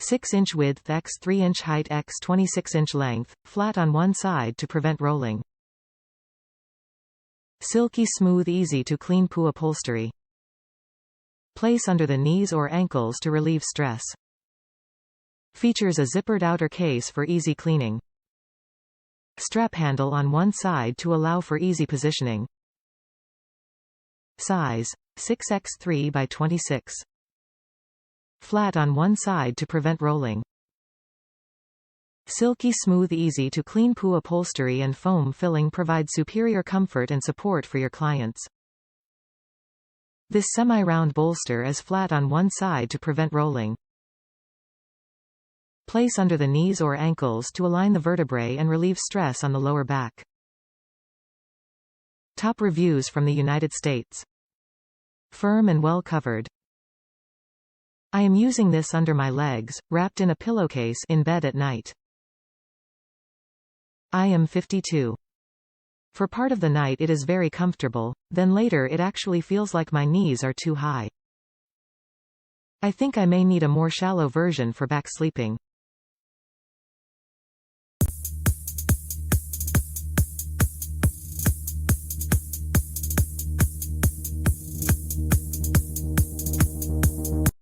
6-inch width x 3-inch height x 26-inch length, flat on one side to prevent rolling. Silky smooth easy to clean PU upholstery. Place under the knees or ankles to relieve stress. Features a zippered outer case for easy cleaning. Strap handle on one side to allow for easy positioning. Size: 6x3 by 26. Flat on one side to prevent rolling. Silky smooth easy to clean PU upholstery and foam filling provide superior comfort and support for your clients. This semi-round bolster is flat on one side to prevent rolling. Place under the knees or ankles to align the vertebrae and relieve stress on the lower back. Top reviews from the United States. Firm and well covered. I am using this under my legs, wrapped in a pillowcase in bed at night. I am 52. For part of the night it is very comfortable, then later it actually feels like my knees are too high. I think I may need a more shallow version for back sleeping.